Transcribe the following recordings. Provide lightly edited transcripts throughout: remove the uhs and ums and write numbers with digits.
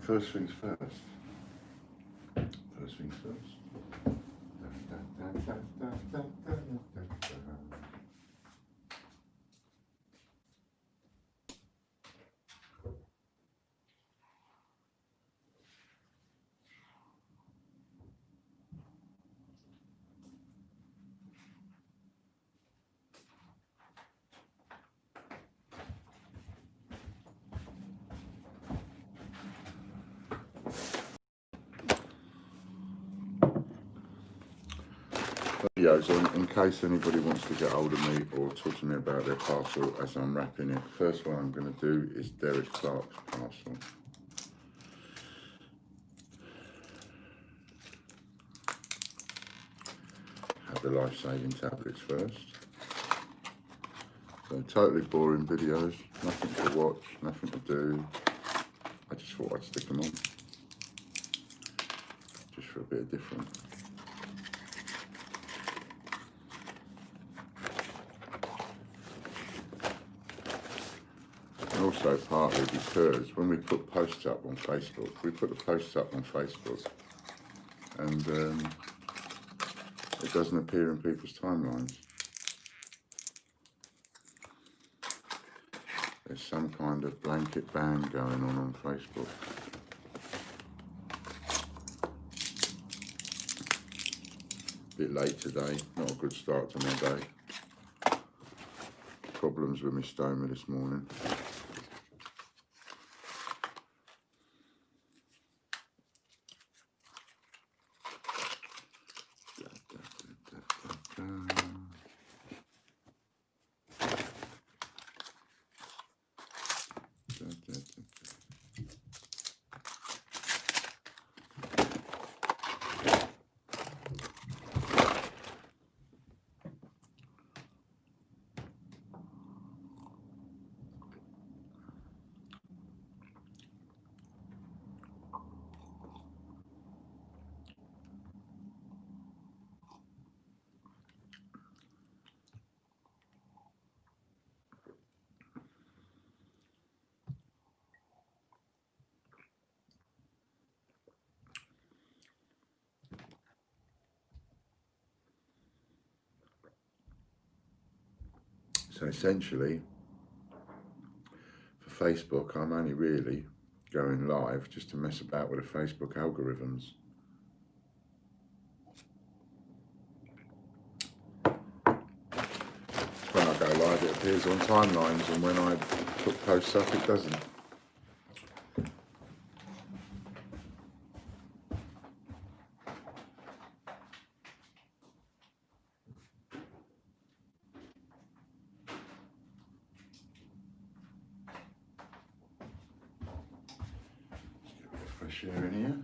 first things first. First things first. Videos on in case anybody wants to get hold of me or talk to me about their parcel as I'm wrapping it. First one I'm going to do is Derek Clark's parcel. Have the life-saving tablets first. So totally boring videos, nothing to watch, nothing to do. I just thought I'd stick them on, just for a bit of different. And also partly because when we put posts up on Facebook, and it doesn't appear in people's timelines. There's some kind of blanket ban going on Facebook. Bit late today, not a good start to my day. Problems with my stoma this morning. So essentially, for Facebook, I'm only really going live just to mess about with the Facebook algorithms. When I go live, it appears on timelines, and when I put posts up, it doesn't. Fresh air in here.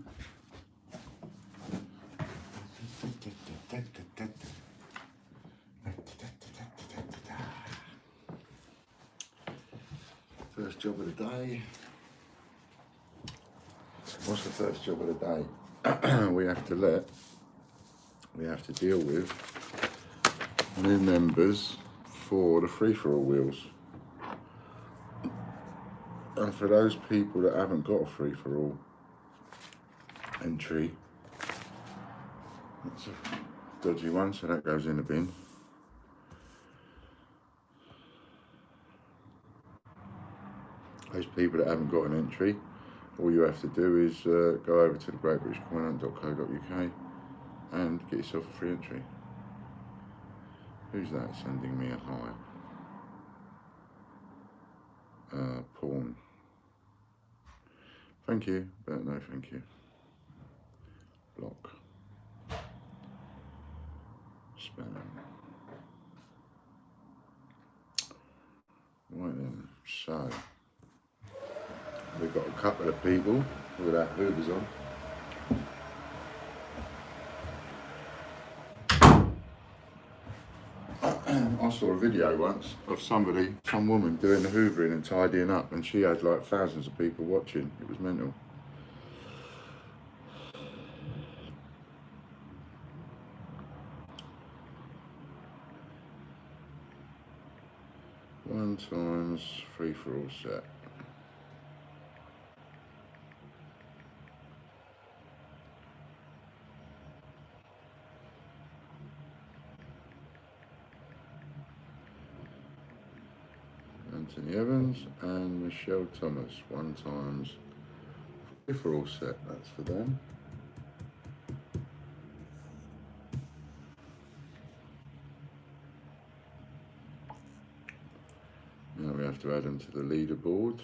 First job of the day. What's the first job of the day? we have to deal with new members for the free-for-all wheels. And for those people that haven't got a free-for-all entry, that's a dodgy one, so that goes in the bin. Those people that haven't got an entry, all you have to do is go over to the greatbritishcoinhunt.co.uk and get yourself a free entry. Who's that sending me a hi? Porn. Thank you, but no thank you. Block. Spam. Right then, so we've got a couple of people with that hoovers on. I saw a video once of some woman doing the hoovering and tidying up, and she had like thousands of people watching. It was mental. One times free for all set. Anthony Evans and Michelle Thomas. 1 times. If we're all set, that's for them. Now we have to add them to the leaderboard.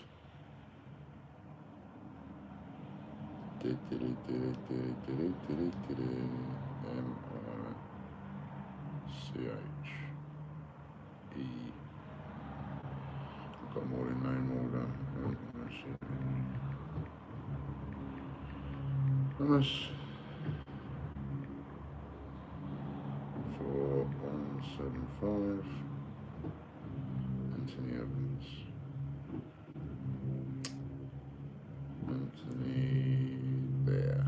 M-I-C-H-E. I've got more in name order. Thomas 4175. Anthony Evans. Anthony there.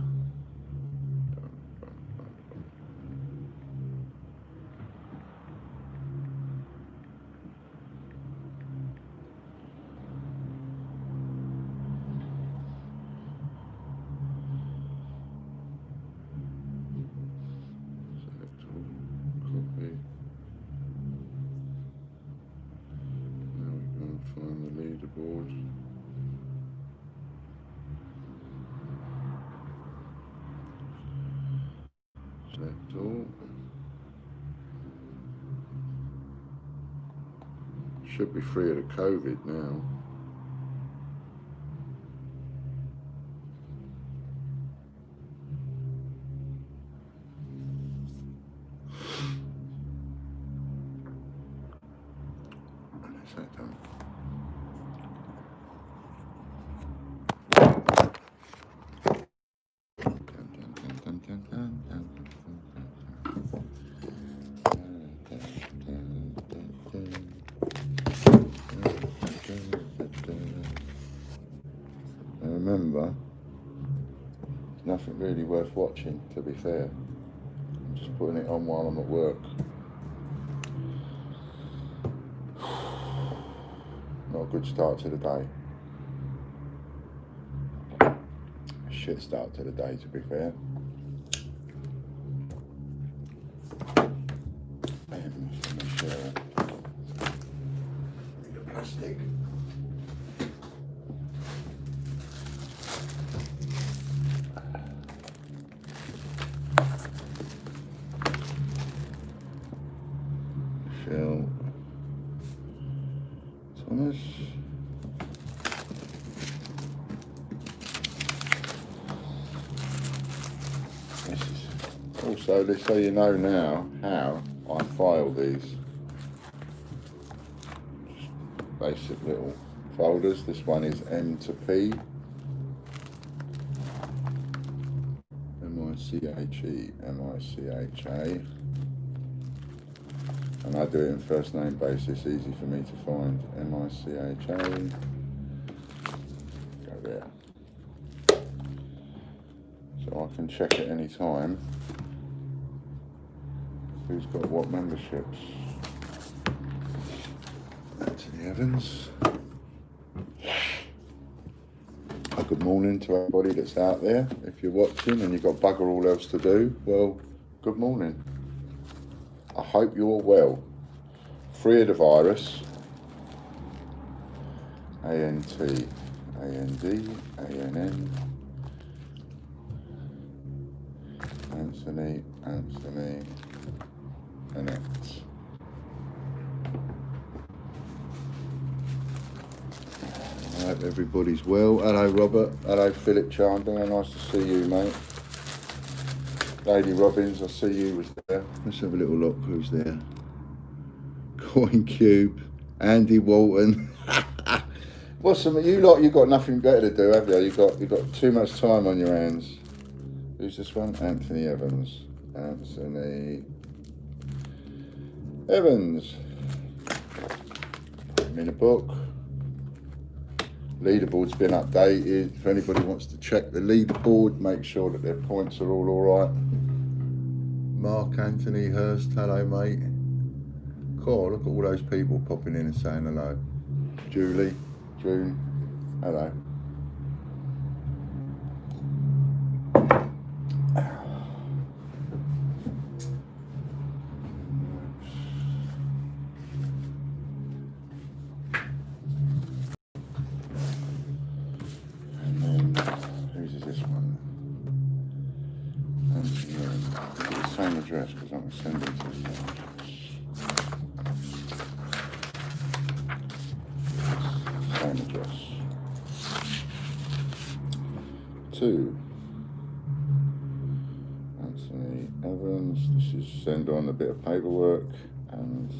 Select all, copy. Now we can find the leaderboard. Select all. Should be free of the COVID now. And is that done? And remember, there's nothing really worth watching, to be fair. I'm just putting it on while I'm at work. Not a good start to the day. Shit start to the day, to be fair. Michelle. Need a plastic. Michelle Thomas. This is also, so you know now how I file these. Just basic little folders. This one is M to P. M-I-C-H-E, M-I-C-H-A. And I do it in first name basis, easy for me to find. M-I-C-H-A. Go there. So I can check at any time who's got what memberships. Anthony Evans. Good morning to everybody that's out there. If you're watching and you've got bugger all else to do, well, good morning. I hope you're well. Free of the virus. A-N-T, A-N-D, A-N-N. Anthony, Anthony, Annette. I hope everybody's well. Hello Robert, hello Philip Chandler, nice to see you mate. Lady Robbins, I see you was there. Let's have a little look who's there. Coin Cube, Andy Walton. What's some you lot? You got nothing better to do, have you? You got too much time on your hands. Who's this one? Anthony Evans. Anthony Evans. Put him in a book. Leaderboard's been updated. If anybody wants to check the leaderboard, make sure that their points are all right. Mark Anthony Hurst, hello mate. Cool, look at all those people popping in and saying hello. Julie, June, hello. Send them to the same address. 2 Anthony Evans. This is send on a bit of paperwork and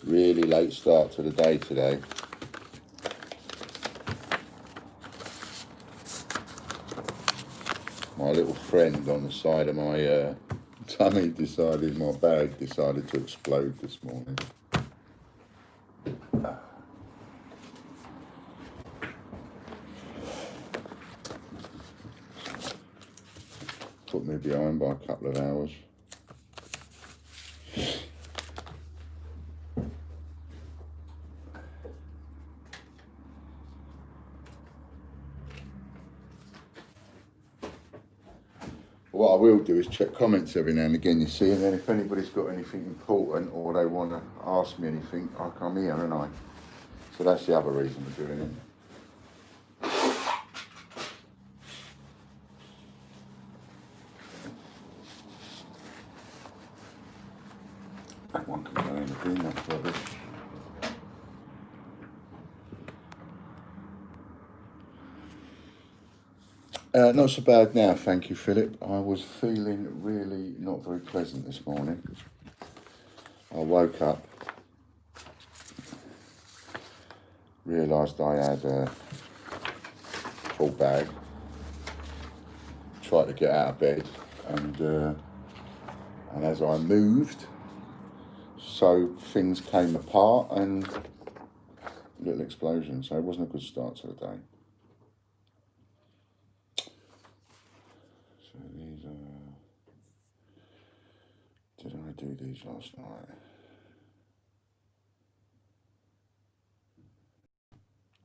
really late start to the day today. My little friend on the side of my tummy decided, my bag decided to explode this morning. Put me behind by a couple of hours. What I will do is check comments every now and again, you see, and then if anybody's got anything important or they want to ask me anything, I come here, and I. So that's the other reason we're doing it. That one can go in the bin, that's rubbish. Not so bad now, thank you, Philip. I was feeling really not very pleasant this morning. I woke up, realised I had a full bag, tried to get out of bed, and as I moved, so things came apart and little explosion. So it wasn't a good start to the day. So these are. Did I do these last night?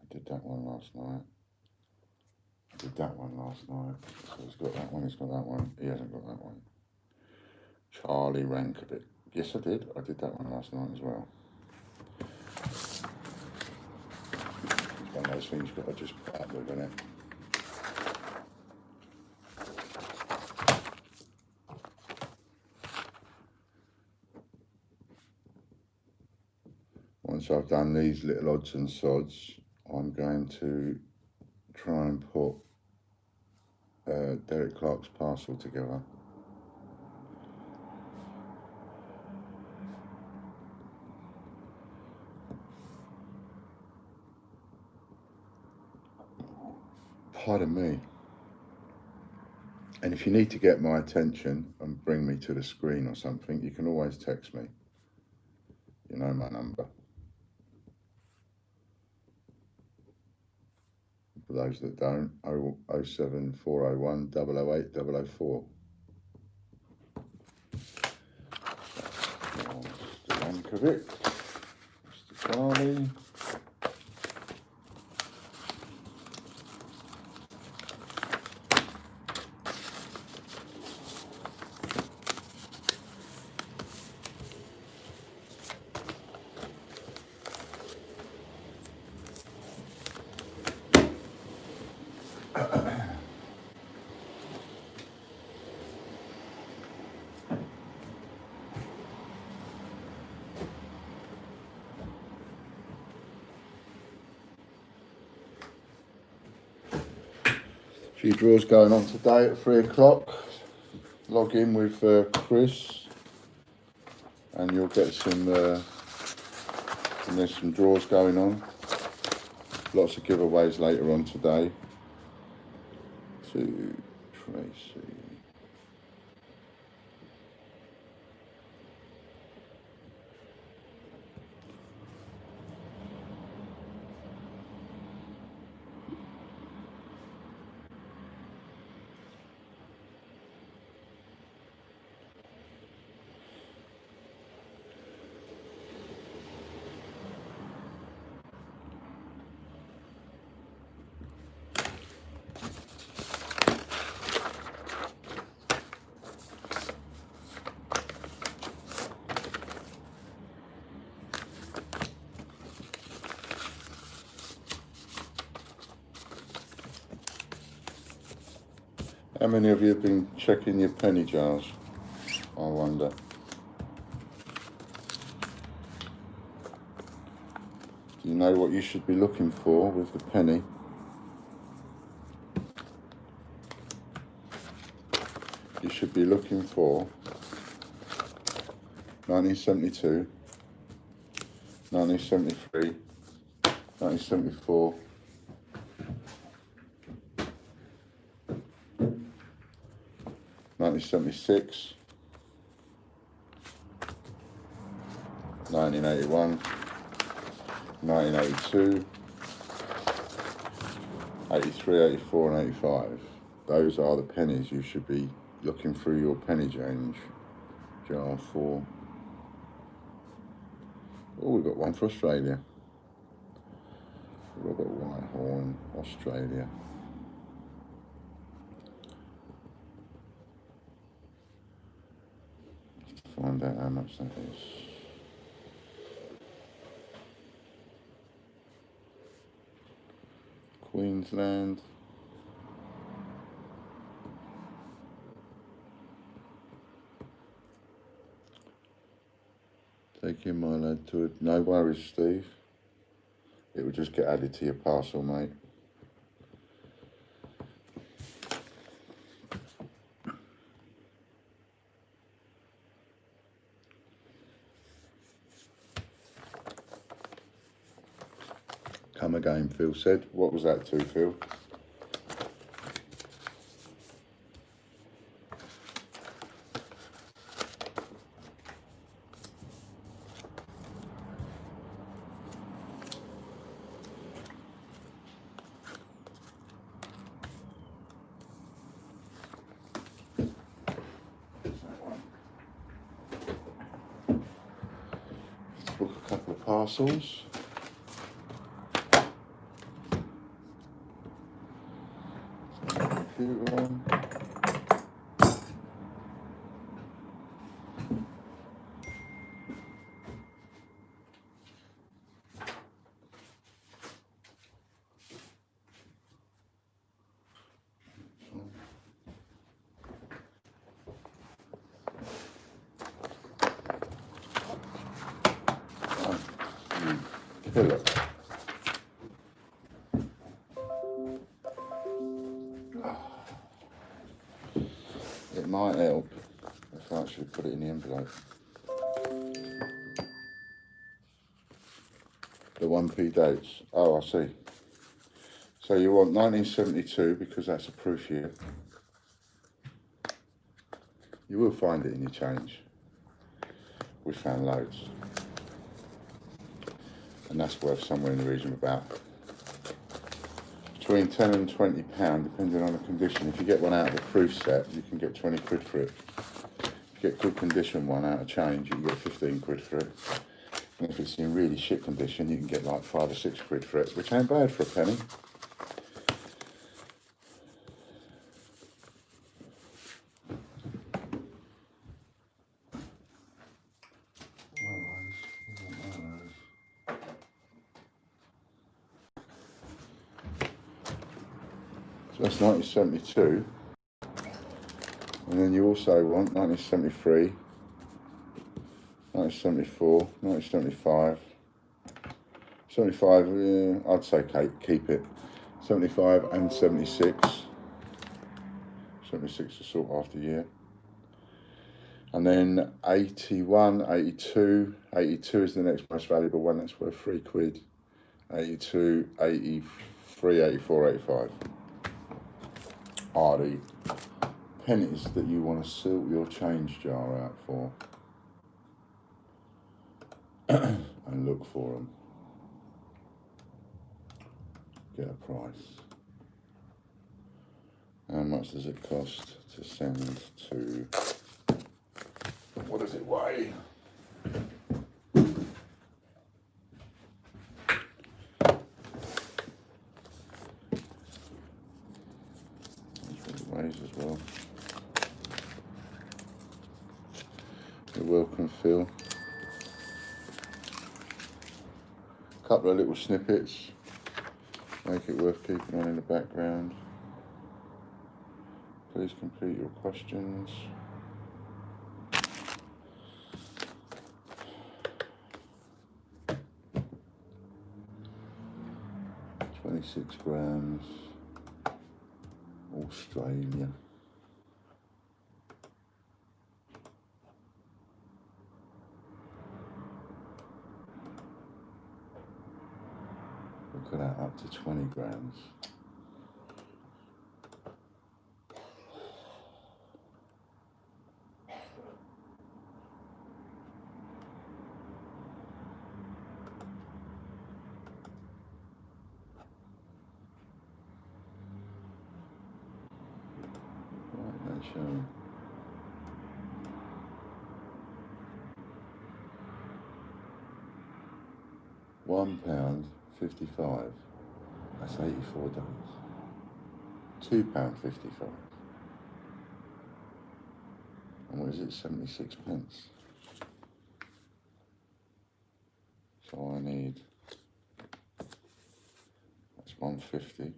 I did that one last night. I did that one last night. So he's got that one, he's got that one. He hasn't got that one. Charlie Rankovic. Yes, I did. I did that one last night as well. It's one of those things you've got to just put up with, isn't it? Once I've done these little odds and sods, I'm going to try and put Derek Clark's parcel together. Pardon me. And if you need to get my attention and bring me to the screen or something, you can always text me. You know my number. For those that don't, 07401 008 004. Mr. Rankovic, Mr. Charlie. A few draws going on today at 3 o'clock. Log in with Chris and you'll get some, and there's some draws going on. Lots of giveaways later on today. To Tracy. How many of you have been checking your penny jars? I wonder. Do you know what you should be looking for with the penny? You should be looking for 1972, 1973, 1974, 1976, 1981, 1982, 83, 84 and 85. Those are the pennies you should be looking through your penny change jar for. Oh, we've got one for Australia. Robert Whitehorn, Australia. Let's find out how much that is. Queensland. Taking my lad to it. No worries, Steve. It will just get added to your parcel, mate. Come again, Phil said. What was that to, Phil? Book a couple of parcels. Computer on. Killer. It might help if I actually put it in the envelope. The 1p dates. Oh, I see. So you want 1972 because that's a proof year. You will find it in your change. We found loads. And that's worth somewhere in the region of about between 10 and 20 pound, depending on the condition. If you get one out of a proof set, you can get 20 quid for it. If you get good condition one out of change, you can get 15 quid for it. And if it's in really shit condition, you can get like 5 or 6 quid for it, which ain't bad for a penny. So that's 1972. And then you also want 1973, 1974, 1975. 75, I'd say keep it. 75 and 76. 76 is sort after year. And then 81, 82. 82 is the next most valuable one, that's worth 3 quid. 82, 83, 84, 85. Are the pennies that you want to sort your change jar out for. And look for them. Get a price. How much does it cost to send to, what does it weigh? That's what it weighs as well. You're welcome, Phil. Couple of little snippets. Make it worth keeping on in the background. Please complete your questions. £26 grams, Australia. Look at that, up to 20 grams. Showing £1.55. That's 84 days. £2.55. And what is it? 76 pence. So I need, that's 150.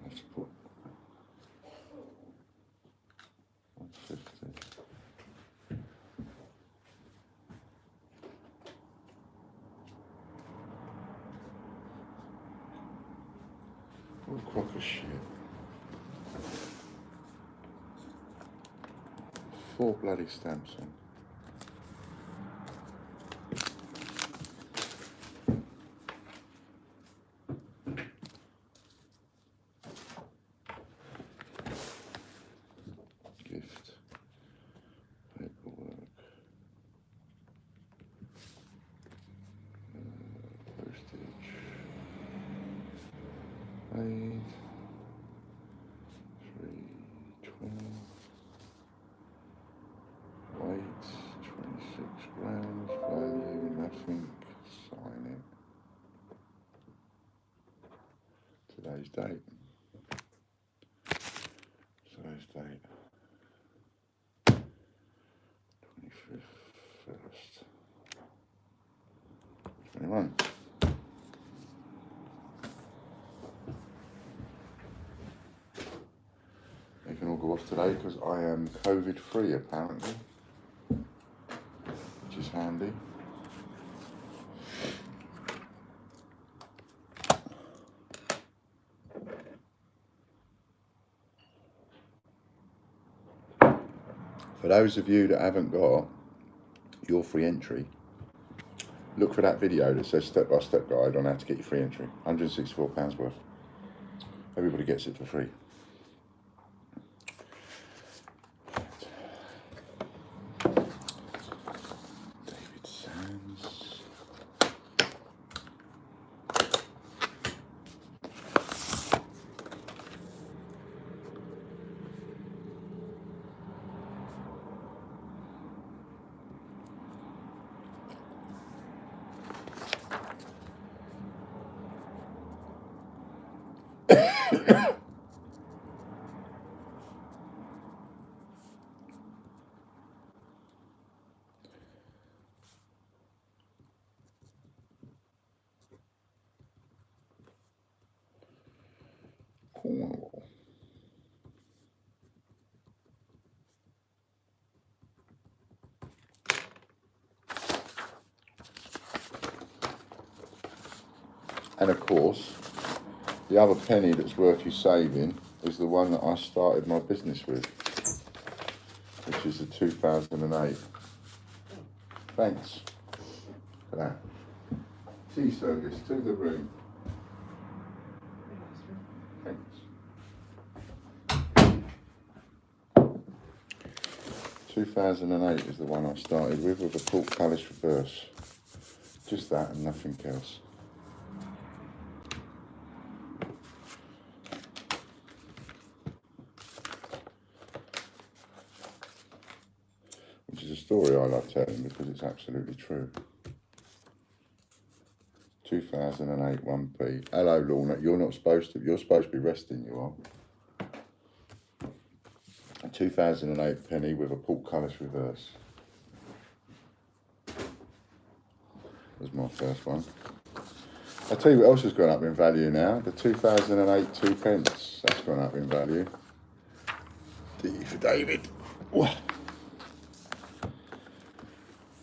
Let's put 150. What a crock of shit. 4 bloody stamps on. Gift. Paperwork. Postage. Paid. 312. Weight 26 grams. Value nothing. Sign it. Today's date. Today's date. 25th, 1st. 21. They can all go off today because I am COVID free apparently, which is handy. For those of you that haven't got your free entry, look for that video that says step-by-step guide on how to get your free entry. £164 worth. Everybody gets it for free. David Sands. Cornwall. And of course, the other penny that's worth you saving is the one that I started my business with, which is the 2008. Thanks for that. Tea service to the room. Thanks. 2008 is the one I started with a portcullis reverse. Just that and nothing else. Which is a story I love telling because it's absolutely true. 2008 1p. Hello Lorna, you're supposed to be resting, you are. A 2008 penny with a portcullis reverse. my first one. I'll tell you what else has gone up in value now. The 2008 2p. That's gone up in value. D for David.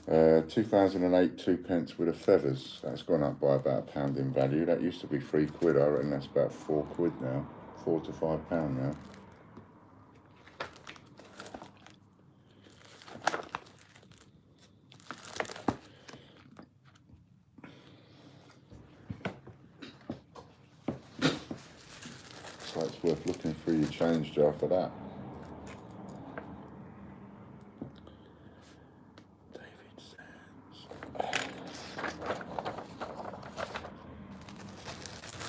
2008 2p with the feathers. That's gone up by about £1 in value. That used to be £3. I reckon that's about £4 now. £4 to £5 now. So it's worth looking through your change jar for that.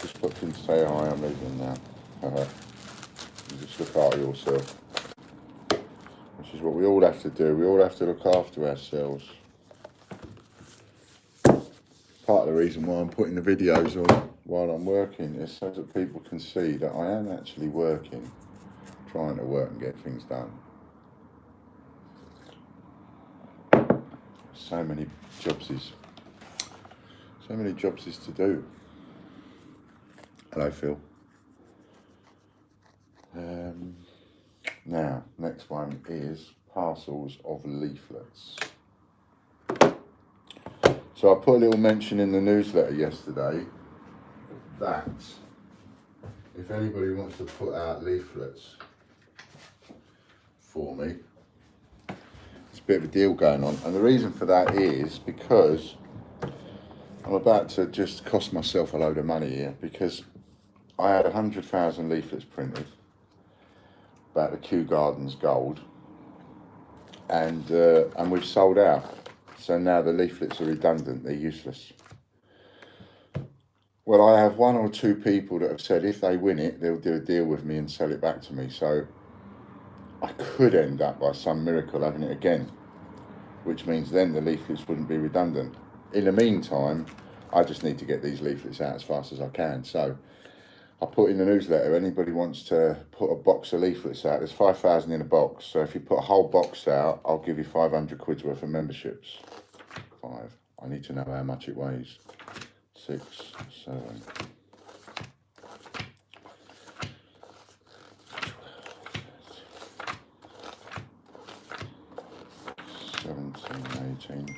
Just put in to say hi, I'm leaving now. You just look after yourself. Which is what we all have to do. We all have to look after ourselves. Part of the reason why I'm putting the videos on while I'm working is so that people can see that I am actually working, trying to work and get things done. So many jobsies to do. Hello, Phil. Now, next one is parcels of leaflets. So I put a little mention in the newsletter yesterday that if anybody wants to put out leaflets for me, it's a bit of a deal going on. And the reason for that is because I'm about to just cost myself a load of money here, because I had 100,000 leaflets printed about the Kew Gardens Gold, and we've sold out. So now the leaflets are redundant, they're useless. Well, I have 1 or 2 people that have said if they win it, they'll do a deal with me and sell it back to me. So I could end up by some miracle having it again, which means then the leaflets wouldn't be redundant. In the meantime, I just need to get these leaflets out as fast as I can. So I put in the newsletter, anybody wants to put a box of leaflets out, there's 5,000 in a box. So if you put a whole box out, I'll give you 500 quid's worth of memberships. 5. I need to know how much it weighs. 6, 7, 17, 18,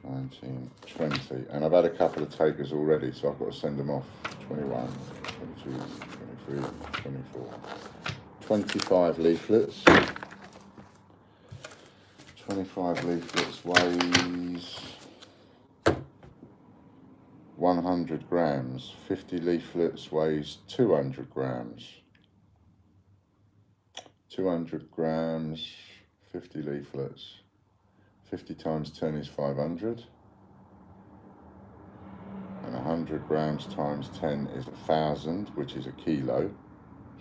19, 20. And I've had a couple of takers already, so I've got to send them off. 21, 22, 23, 24. 25 leaflets. 25 leaflets weighs 100 grams. 50 leaflets weighs 200 grams. 200 grams, 50 leaflets. 50 times 10 is 500. And 100 grams times 10 is 1,000, which is a kilo.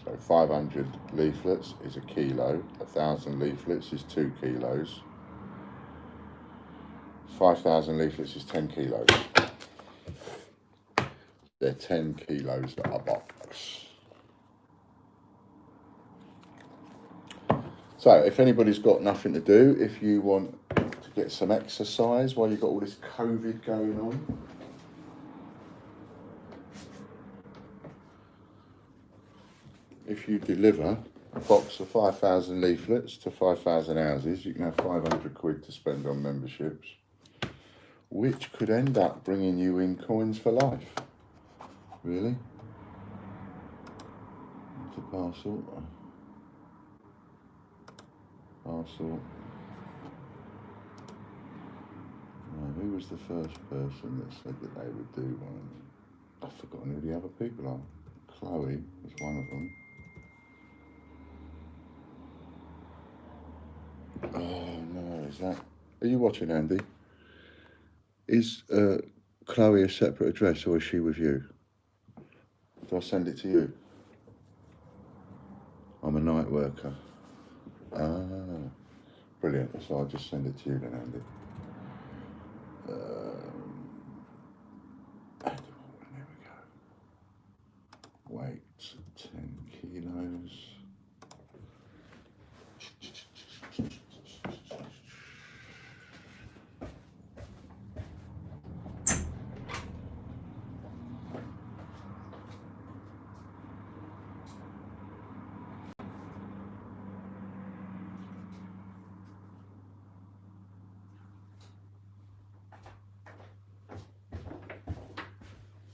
So 500 leaflets is a kilo. 1,000 leaflets is 2 kilos. 5,000 leaflets is 10 kilos. They're 10 kilos a box. So if anybody's got nothing to do, if you want to get some exercise while you've got all this COVID going on, if you deliver a box of 5,000 leaflets to 5,000 houses, you can have 500 quid to spend on memberships, which could end up bringing you in coins for life. Really? It's a parcel. Parcel. Who was the first person that said that they would do one? I've forgotten who the other people are. Chloe was one of them. Oh no, is that... Are you watching, Andy? Is Chloe a separate address, or is she with you? Do I send it to you? I'm a night worker. Ah, brilliant. So I'll just send it to you then, Andy. There we go. Weight 10 kilos.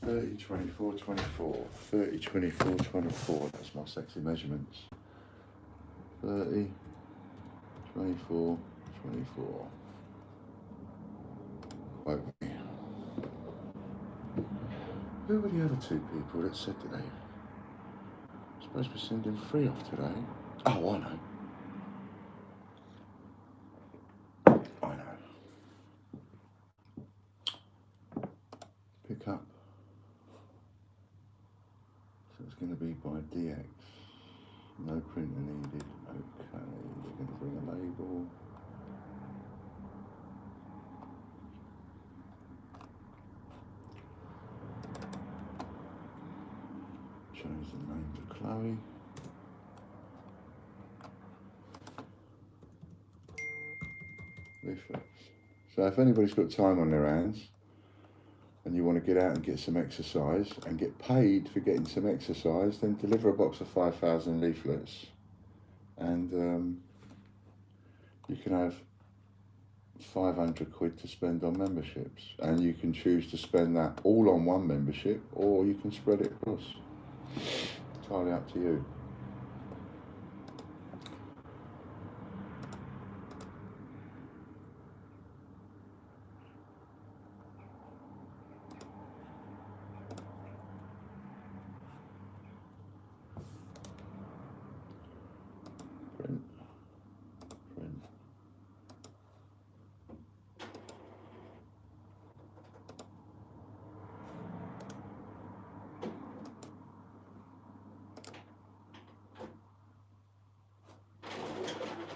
30, 24, 24. 30, 24, 24. That's my sexy measurements. 30, 24, 24. Wait. Who were the other two people that said that they were supposed to be sending 3 off today? Oh, I know. I know. Pick up. So it's going to be by DX. No printer needed. Okay, we're going to bring a label. Change the name to Chloe. Leaflets. So if anybody's got time on their hands and you want to get out and get some exercise and get paid for getting some exercise, then deliver a box of 5,000 leaflets and you can have 500 quid to spend on memberships, and you can choose to spend that all on one membership or you can spread it across. Entirely up to you. Print. Print.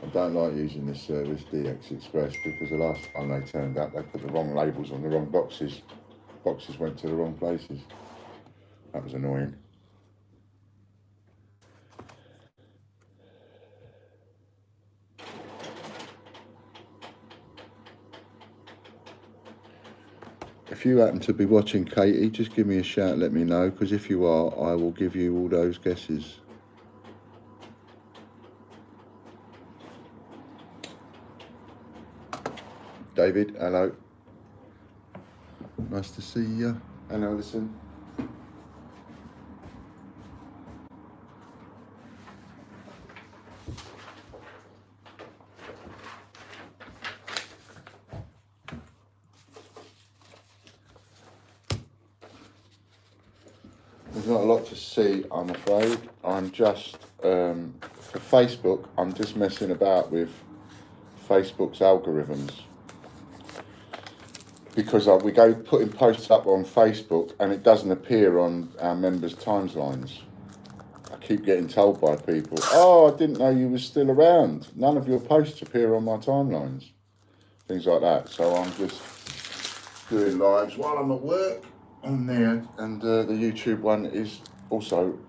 I don't like using this service, DX Express, because the last time they turned up, they put the wrong labels on the wrong boxes. Boxes went to the wrong places. That was annoying. If you happen to be watching, Katie, just give me a shout, let me know, because if you are, I will give you all those guesses. David, hello. Nice to see you. Hello, listen. There's not a lot to see, I'm afraid. I'm just, for Facebook, I'm just messing about with Facebook's algorithms. Because we go putting posts up on Facebook and it doesn't appear on our members' timelines. I keep getting told by people, oh, I didn't know you were still around. None of your posts appear on my timelines. Things like that. So I'm just doing lives while I'm at work on there. And the YouTube one is also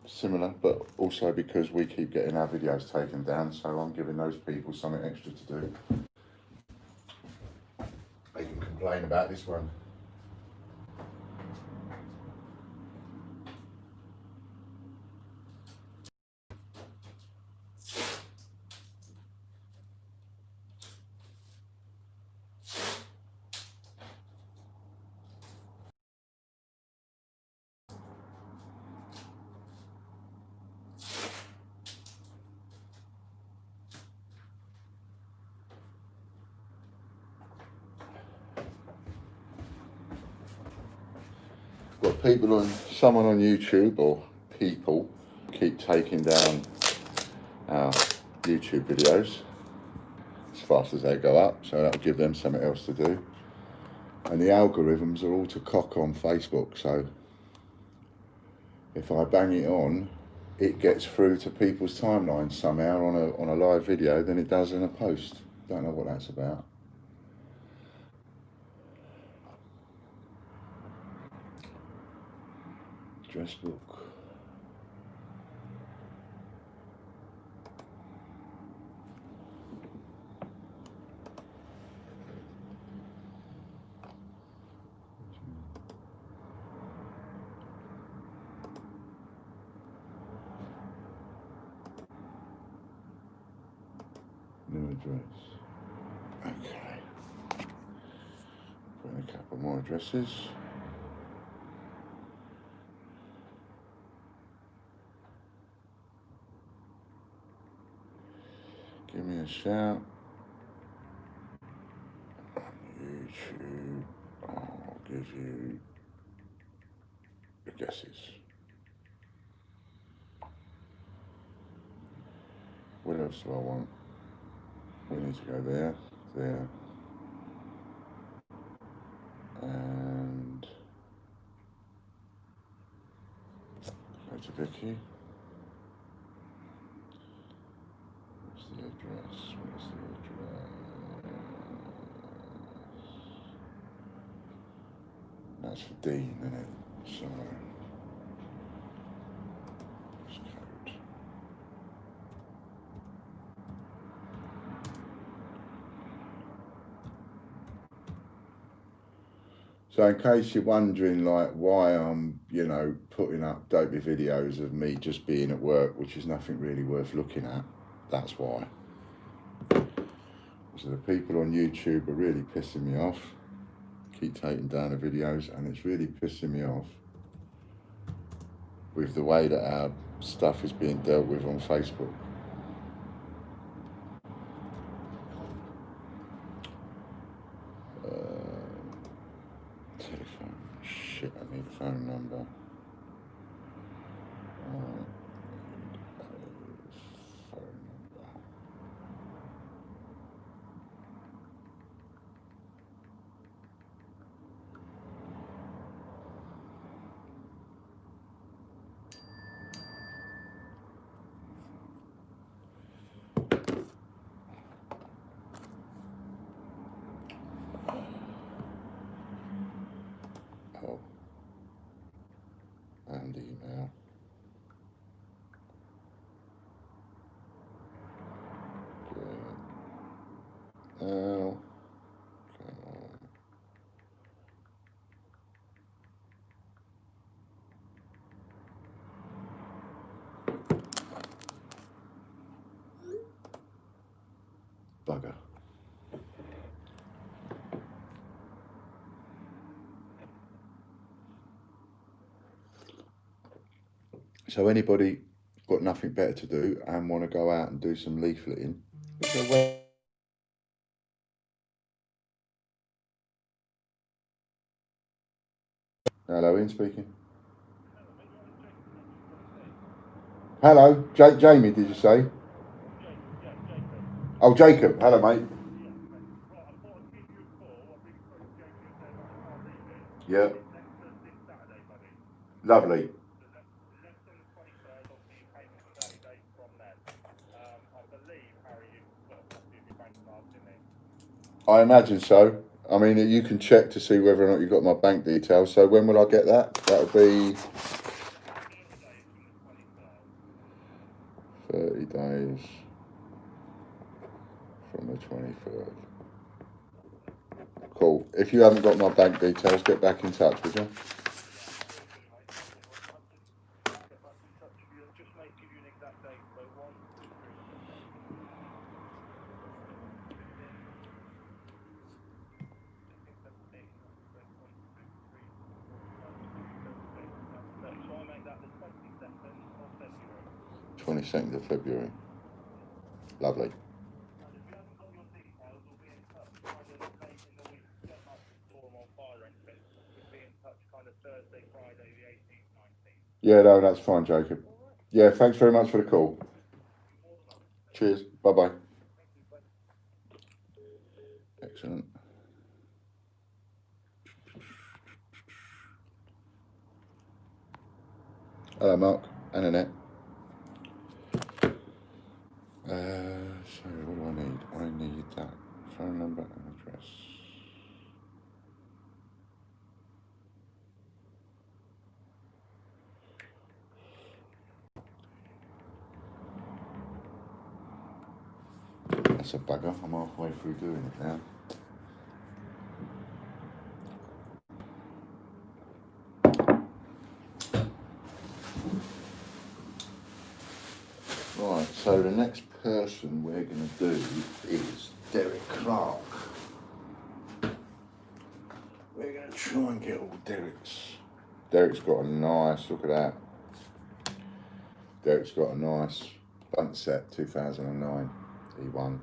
similar, but also because we keep getting our videos taken down. So I'm giving those people something extra to do. They can complain about this one. Got people on, someone on YouTube, or people keep taking down our YouTube videos as fast as they go up, so that'll give them something else to do. And the algorithms are all to cock on Facebook, so if I bang it on, it gets through to people's timelines somehow on a live video than it does in a post. Don't know what that's about. Dress book. New address. Okay. Put in a couple more addresses. Give me a shout. YouTube, I'll give you the guesses. What else do I want? We need to go there, there, and go to Vicky. Where's the address? Where's the address? That's for Dean, isn't it? So, postcode. So in case you're wondering like why I'm, you know, putting up dopey videos of me just being at work, which is nothing really worth looking at, that's why. So the people on YouTube are really pissing me off. Keep taking down the videos, and it's really pissing me off with the way that our stuff is being dealt with on Facebook. Telephone, shit, I need a phone number. Oh, and email. Now, come on. Bugger. So anybody got nothing better to do and want to go out and do some leafleting? Hello, Ian speaking. Hello, Jamie, did you say? Oh, Jacob. Hello, mate. Yeah. Lovely. I imagine so. I mean, you can check to see whether or not you've got my bank details. So when will I get that? That'll be 30 days from the 23rd. Cool. If you haven't got my bank details, get back in touch, would you? February. 22nd of February. Lovely. Yeah, no, that's fine, Jacob. Yeah, thanks very much for the call. Cheers. Bye-bye. Excellent. Hello, Mark and Annette. Sorry, what do I need? I need that phone number and address. That's a bugger. I'm halfway through doing it now. Right, so the next person we're going to do is Derek Clark. We're going to try and get all Derek's. Derek's got a nice, look at that. Derek's got a nice bunt set, 2009. He won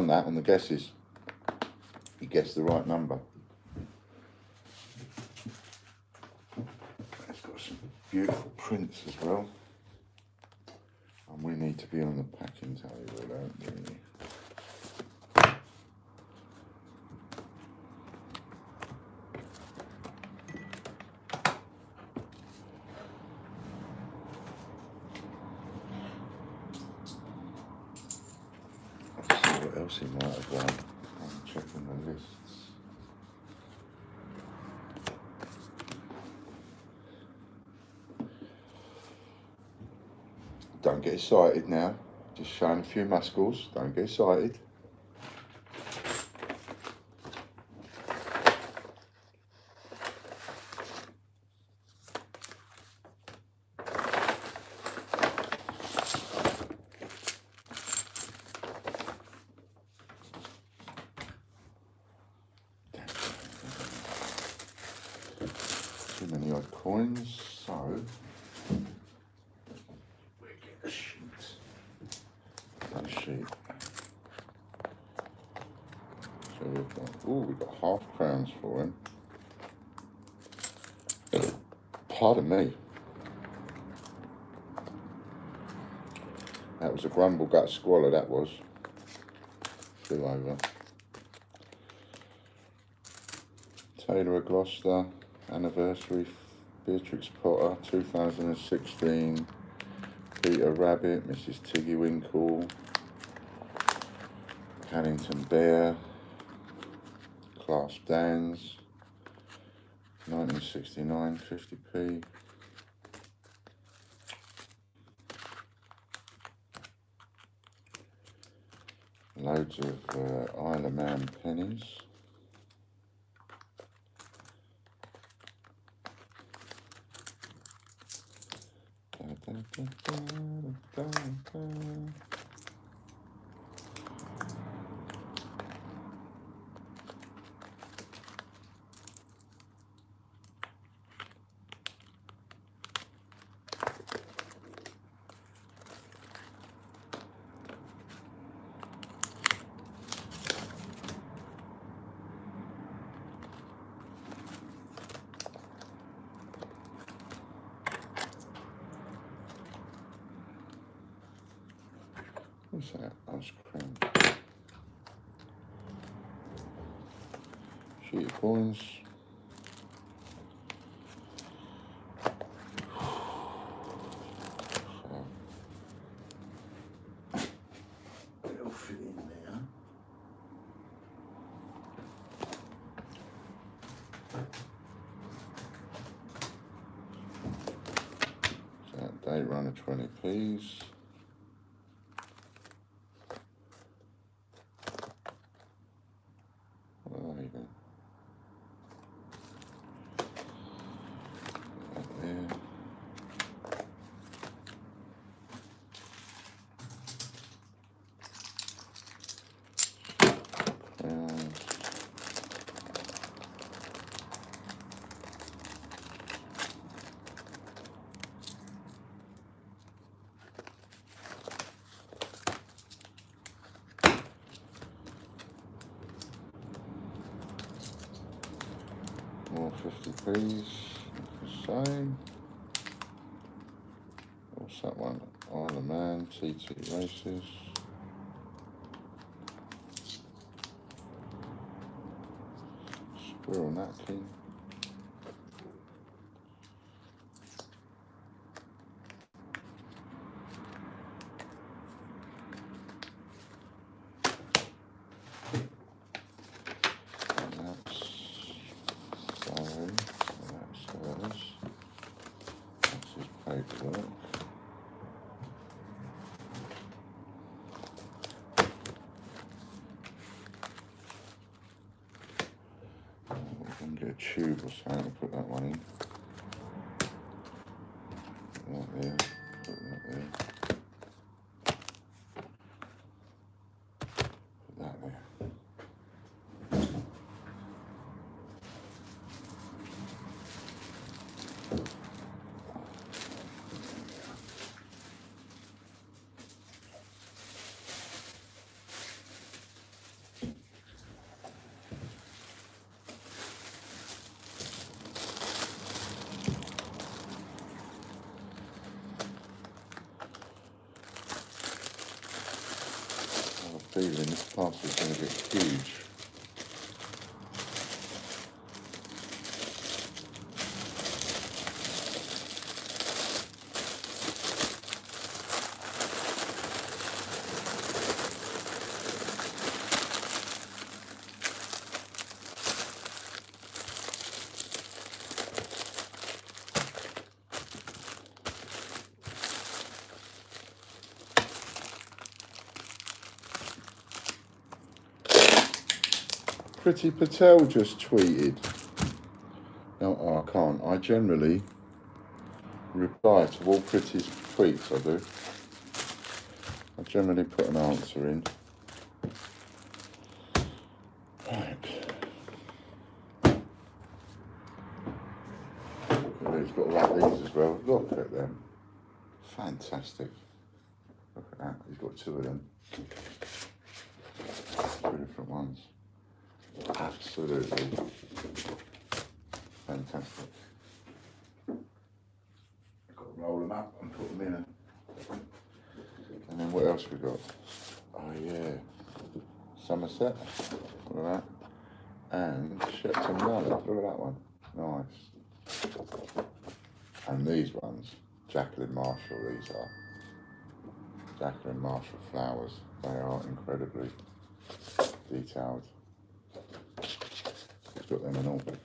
that on the guesses. He guessed the right number. It's got some beautiful prints as well. And we need to be on the packing table, don't we? Let's see what else he might have won. I'm checking the lists. Don't get excited now. Just showing a few muscles. Don't get excited. Too many odd coins, so we get a sheet. A sheet. So we've got half crowns for him. Pardon me. That was a grumble gut squalor, that was. Flew over. Taylor of Gloucester, anniversary, Beatrix Potter, 2016, Peter Rabbit, Mrs. Tiggy Winkle, Paddington Bear, Clasp Dans, 1969, 50p. Loads of Isle of Man pennies. What's that? Ice cream. Sheet of coins. It'll fit in there. So that date runner 20p's. More 50p's, the same. What's that one? Isle of Man, TT Races. Squirrel napkin. Paperwork. We can get a tube or something to put that one in. Put that there, put that there. Put that there. feeling this parcel is going to get huge. Pretty Patel just tweeted. No, oh, I can't. I generally reply to all Pretty's tweets, I do. I generally put an answer in. Right. He's got like these as well. Look at them. Fantastic. Look at that. He's got two of them. Two different ones. Absolutely fantastic. I've got to roll them up and put them in. And then what else we got? Oh yeah, Somerset. Look at that. And Shepton Mallet. Look at that one. Nice. And these ones, Jacqueline Marshall. These are Jacqueline Marshall flowers. They are incredibly detailed. Got them and all. Put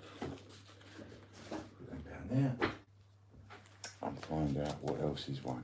them down there and find out what else he's won.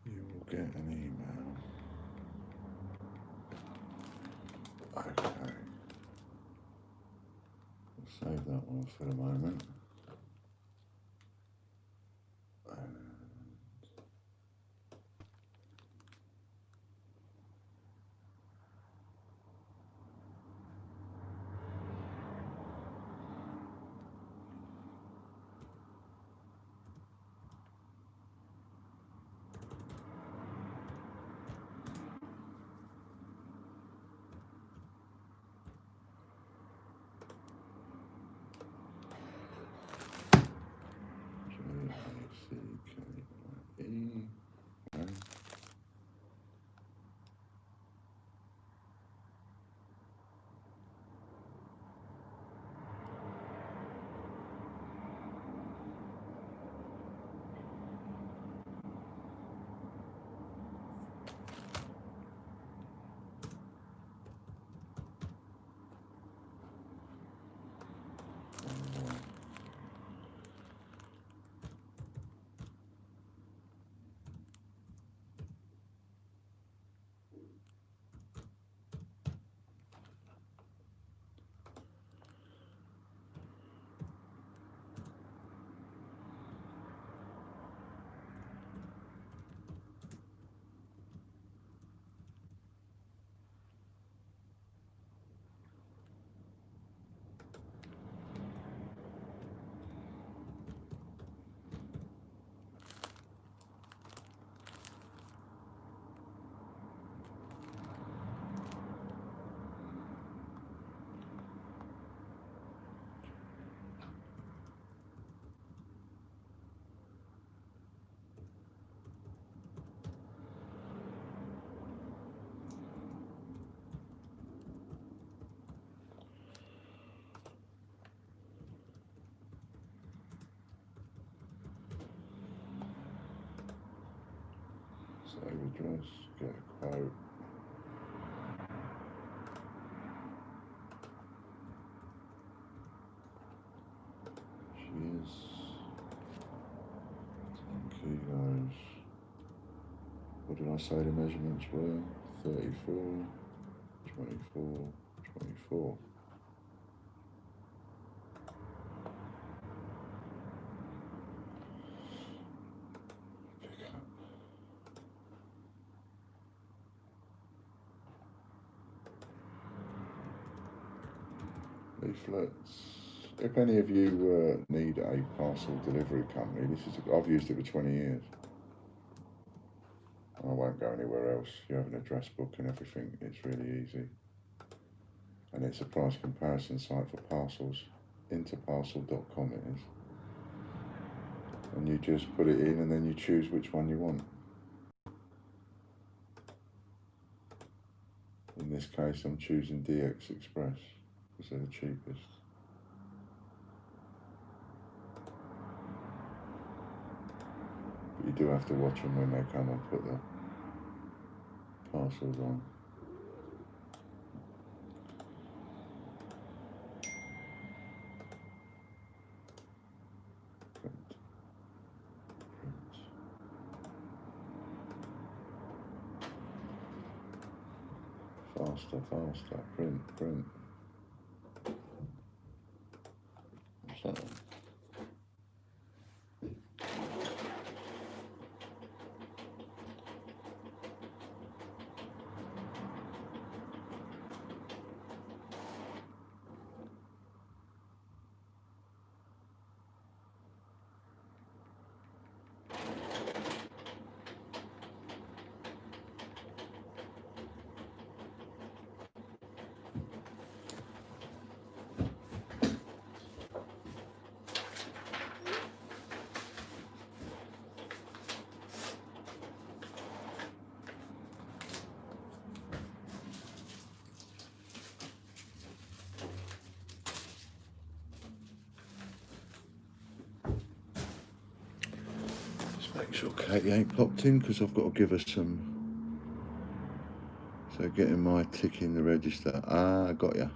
You will get an email. Okay. We'll save that one for the moment. Save address, get a quote. Cheers. 10 kilos. What did I say the measurements were? 34, 24, 24. leaflets. If any of you need a parcel delivery company, I've used it for 20 years. I won't go anywhere else. You have an address book and everything. It's really easy. And it's a price comparison site for parcels. Interparcel.com it is. And you just put it in and then you choose which one you want. In this case, I'm choosing DX Express because they're the cheapest. But you do have to watch them when they come and put the parcels on. Faster, print. What's that? Make sure Katie ain't popped in because I've got to give her some. So getting my tick in the register. Ah, got ya.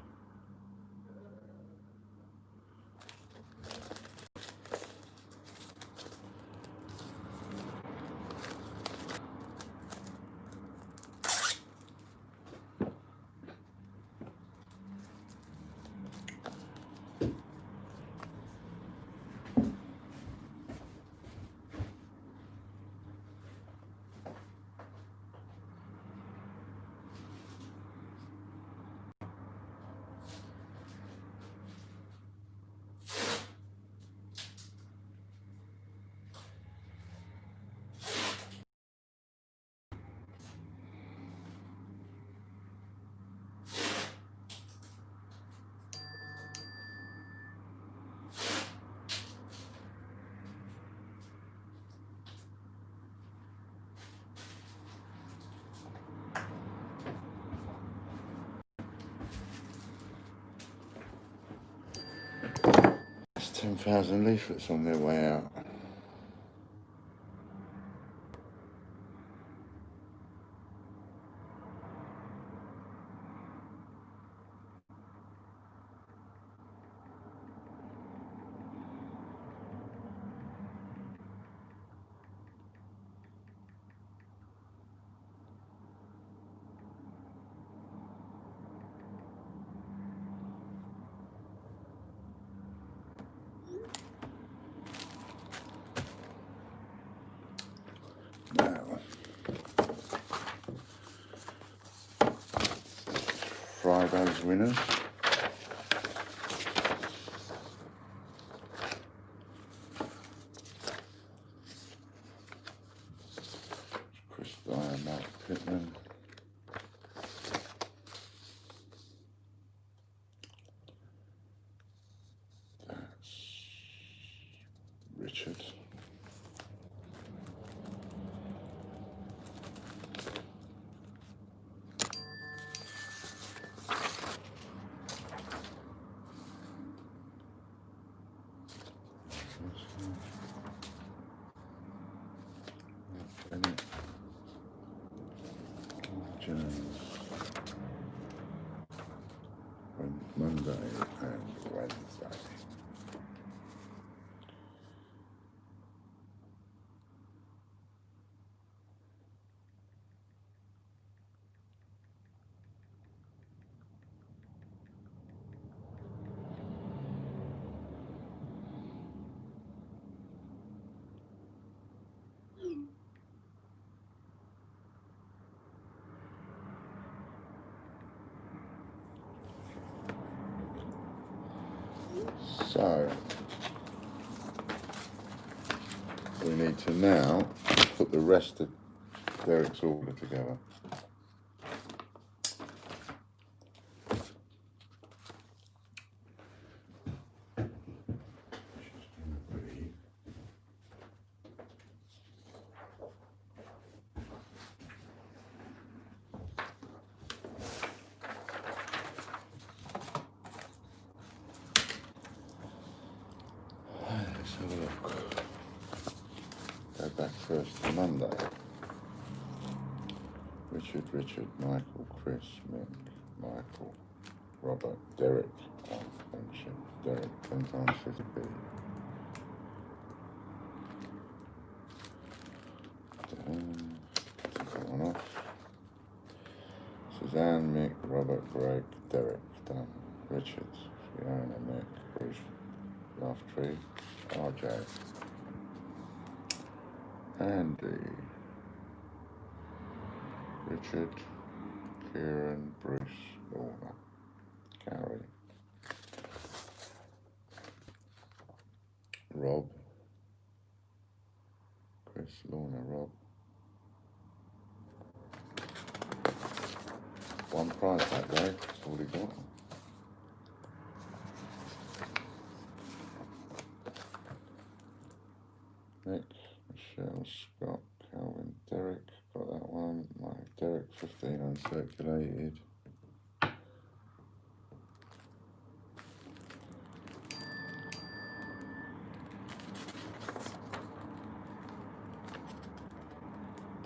There's 10,000 leaflets on their way out. Now, Friday's winners. Chris Dyer, Mark Pittman. That's Richard. Bennett. Jones. Monday and Wednesday. So we need to now put the rest of Derek's order together. Let's have a look. Go back first to Monday. Richard, Michael, Chris, Mick, Michael, Robert, Derek. Friendship. Derek, 10 times 50p. Take that one off. Suzanne, Mick, Robert, Greg, Derek. Done. Richard, Fiona, Mick, Bruce, Laughtree, RJ. Andy, Richard, Kieran, Bruce, Lorna, Gary, Rob, Chris, Lorna, Rob. One prize that day, that's all he got. Nick, Michelle, Scott, Calvin, Derek, got that one. Mike, Derek, 15 uncirculated.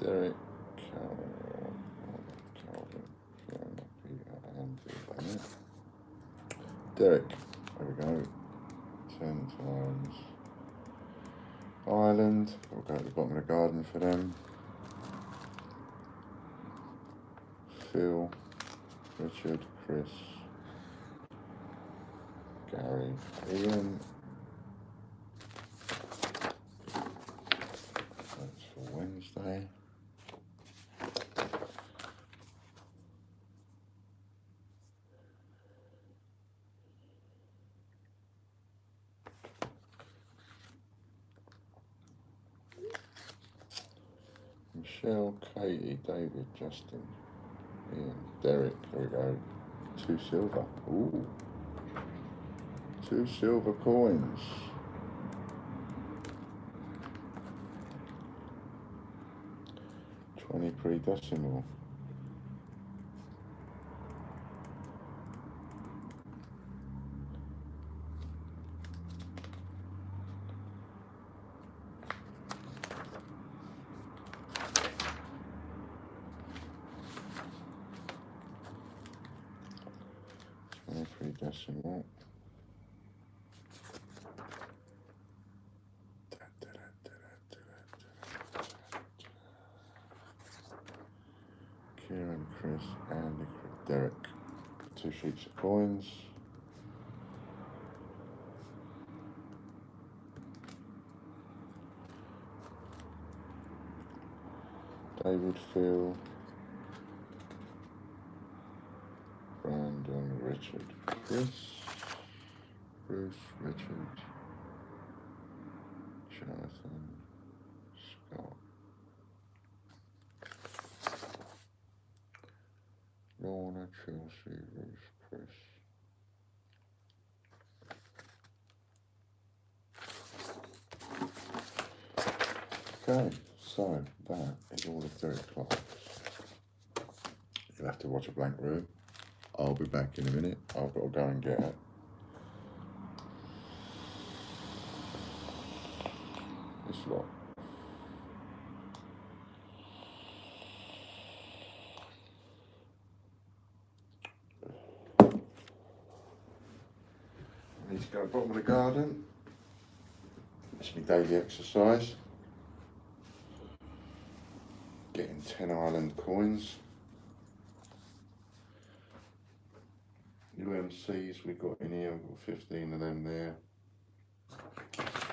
Derek, Calvin, Fiona, Peter, Andy, Derek, there we go. 10 times. Ireland, we'll go to the bottom of the garden for them. Phil, Richard, Chris, Gary, Ian. That's for Wednesday. Michelle, Katie, David, Justin, Ian, Derek, there we go. 2 silver. Ooh. 2 silver coins. $20 pre-decimal. Decimal. Kieran, Chris, Andy, Derek. 2 sheets of coins. David, Phil, Brandon, Richard, Chris, Bruce, Richard, Jonathan, Scott, Lorna, Chelsea, Ruth, Chris. Okay, so that is all of Derek Clark's. You'll have to watch a blank room. I'll be back in a minute. I've got to go and get it. This lot. I need to go to the bottom of the garden. It's my daily exercise. Getting 10 Ireland coins. UMCs we've got in here, we've got 15 of them there.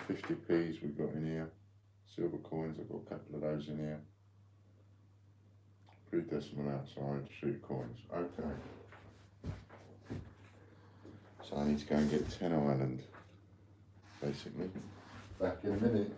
50p's we've got in here. Silver coins, I've got a couple of those in here. Pre-decimal outside, shoot coins. Okay. So I need to go and get 10 Island, basically. Back in a minute.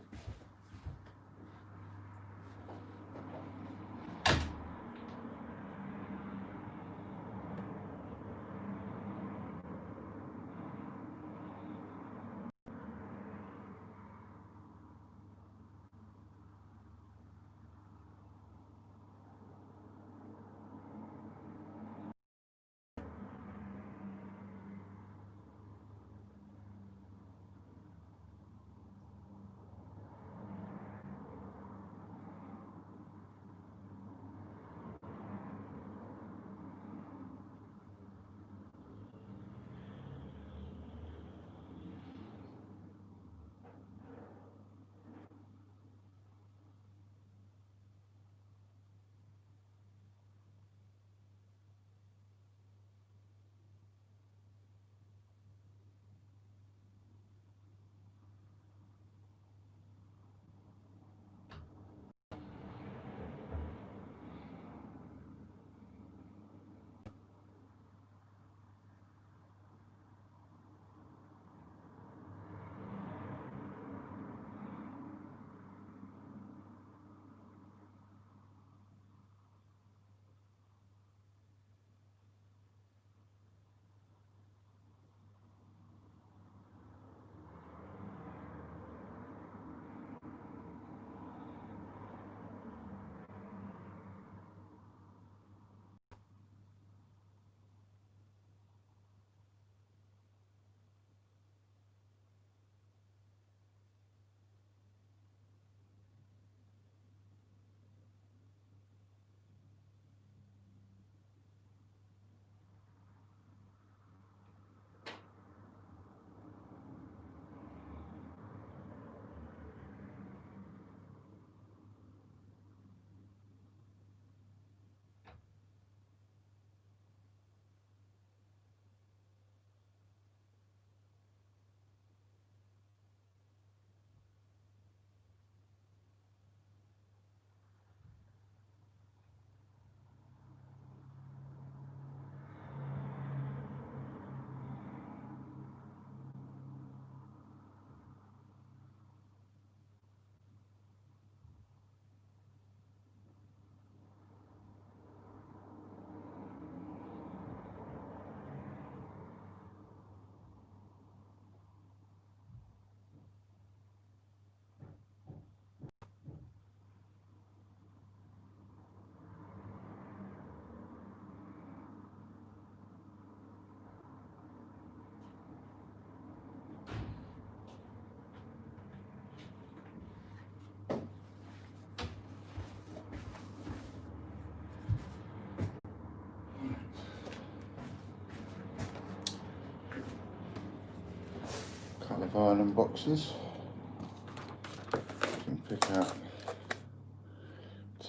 Couple of Island boxes. You can pick out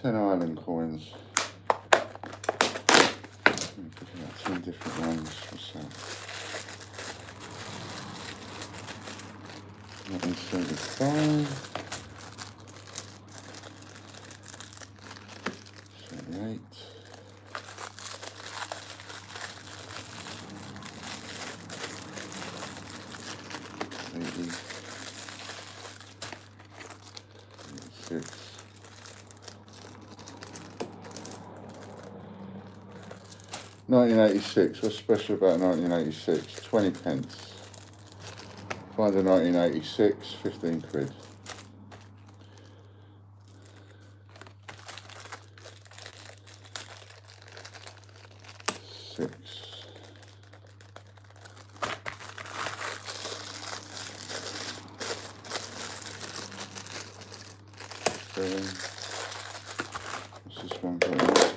10 Island coins. I'm picking out 10 different ones for sale. 1975, 78, 80, 86, 1986. What's special about 1986? 20 pence. Find a 1986, 15 quid. Six. Seven. What's this one got?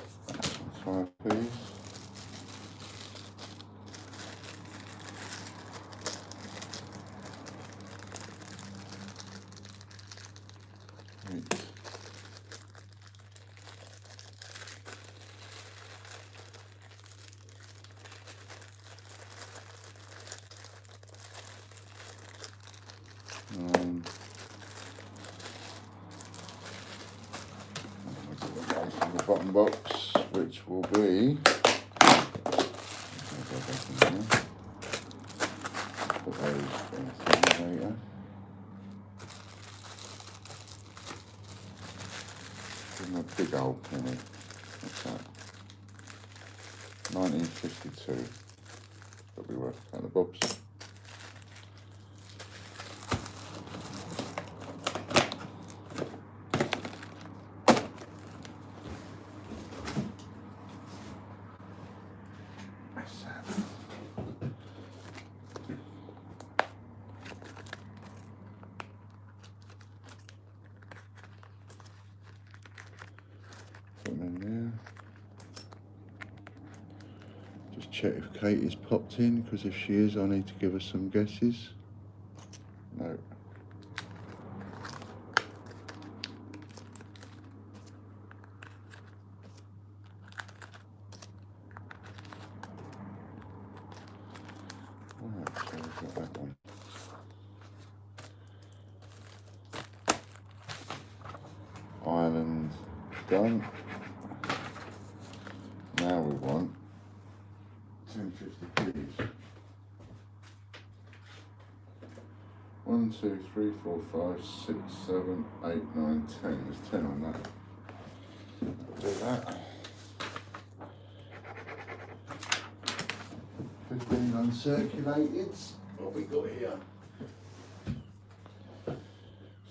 5p. 8. From the bottom box, which will be those things later. Give them a big old penny. What's that? 1952. That'll be worth a couple of bobs. Put them in there. Just check if Katie's popped in, because if she is, I need to give her some guesses. No. Right, so we've got that one. Ireland done. Now we want 10.50p's. 1, 2, 3, 4, 5, 6, 7, 8, 9, 10. There's 10 on that. I'll do that. 15 uncirculated. What we got here?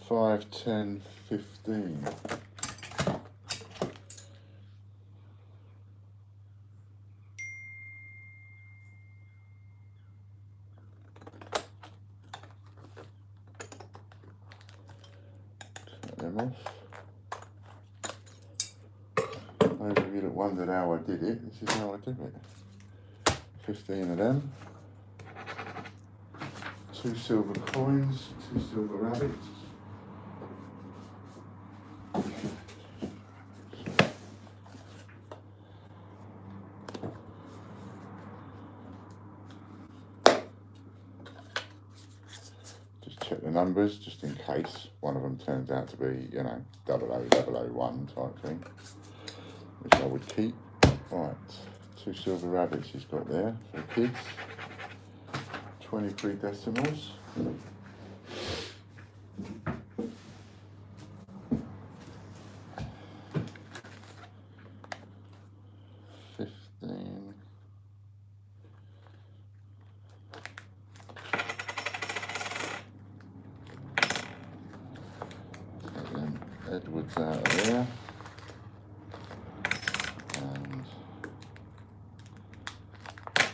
5, 10, 15. Cut them off. Those of you that wondered how I did it, this is how I did it. 15 of them. 2 silver coins, 2 silver rabbits. Check the numbers just in case one of them turns out to be, you know, 00001 type thing, which I would keep. Right, 2 silver rabbits he's got there for the kids. 23 decimals. 15. Edwards out of there, and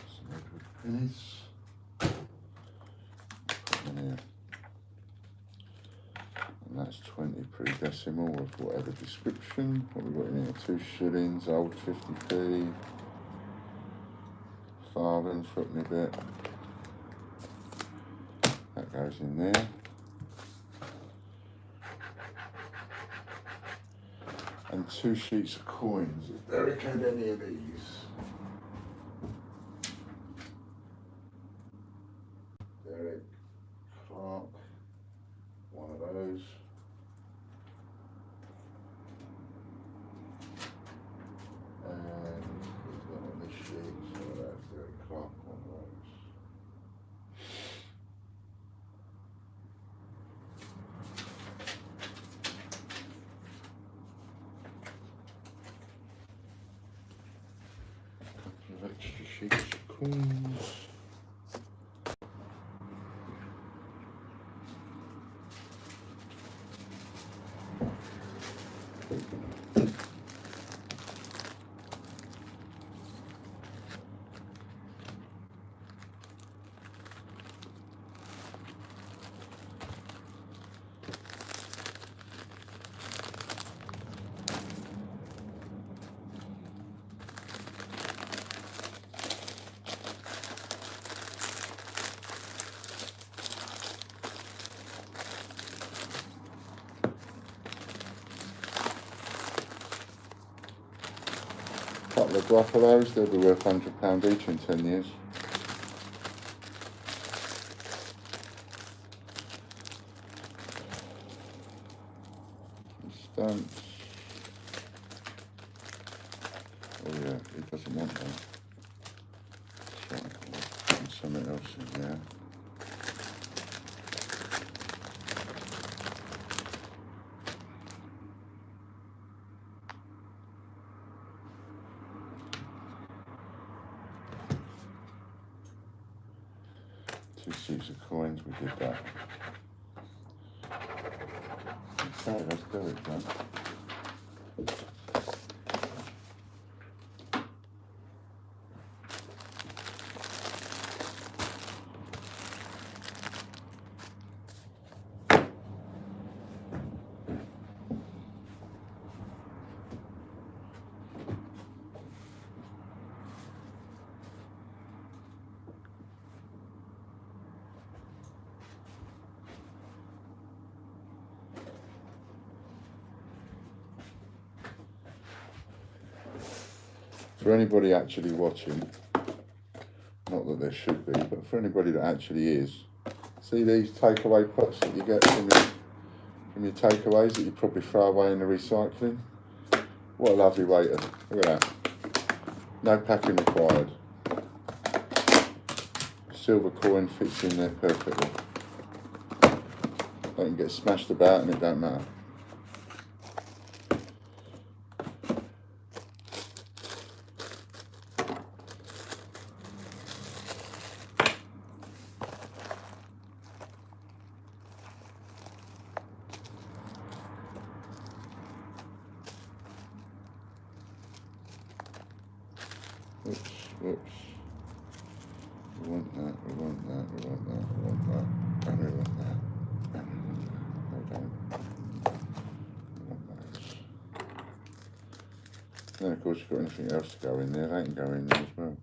some Edward pennies. Put them in here. And that's 20 pre-decimal with whatever description. What we got in here? 2 shillings, old 50p, farthing, footpenny bit. That goes in there. And 2 sheets of coins. If Derek had any of these. Derek, Clark, one of those. And he's not on this sheet, so that's Derek Clark, one of those. Extra sheets of coins. Couple of Gruffalos, they'll be worth £100 each in 10 years. Stamps. Oh yeah, he doesn't want that. That's right, I'll put something else in there. 2 suits of coins, we did that. Okay, let's do it, then. For anybody actually watching, not that there should be, but for anybody that actually is, see these takeaway pots that you get from your takeaways that you probably throw away in the recycling? What a lovely way to, look at that. No packing required. Silver coin fits in there perfectly. They can get smashed about and it don't matter. Oops, whoops. We want that, we want that, we want that, we want that, and we want that, and we want that. No, don't. We want those. And then of course you've got anything else to go in there, they can go in there as well.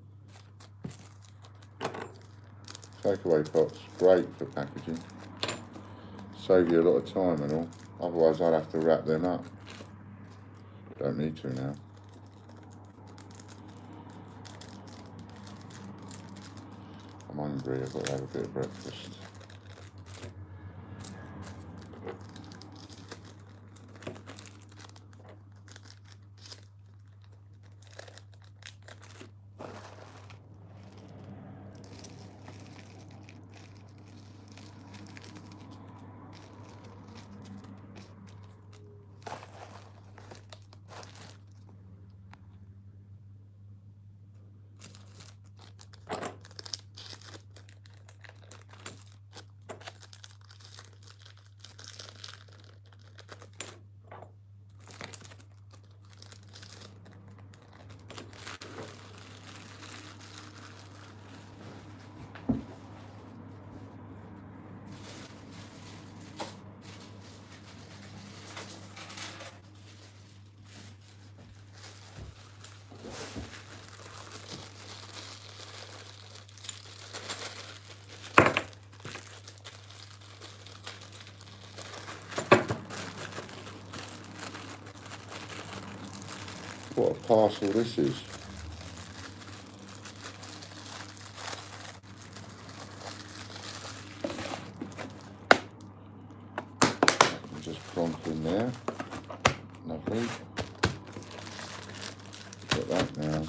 Takeaway pots, great for packaging. Save you a lot of time and all. Otherwise I'd have to wrap them up. Don't need to now. I'm hungry, I've got to have a bit of breakfast. What a parcel this is. Just plonk in there. Lovely. Got that now.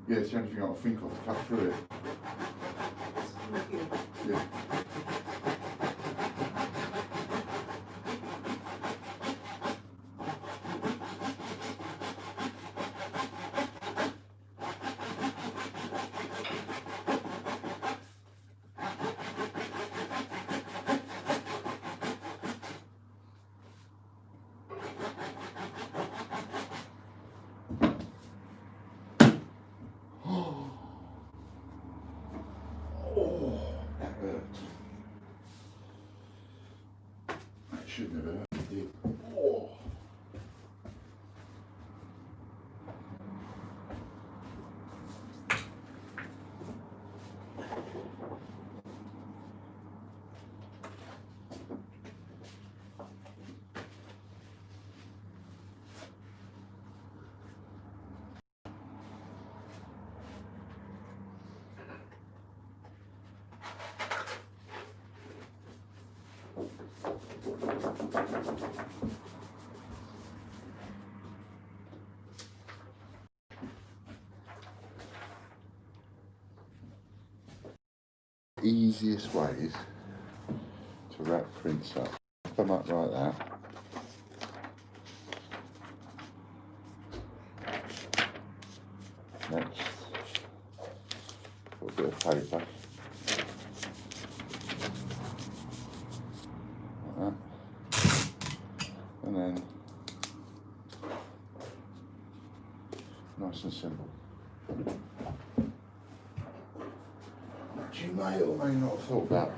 Yeah, it's the only thing I can think of to cut through it. Yeah. Oh, that hurt. That shouldn't have hurt, it did. Oh. Easiest ways to wrap prints up. Come up like that. Next, put a bit of paper. Like that. And then, nice and simple. Which you may or may not have thought about.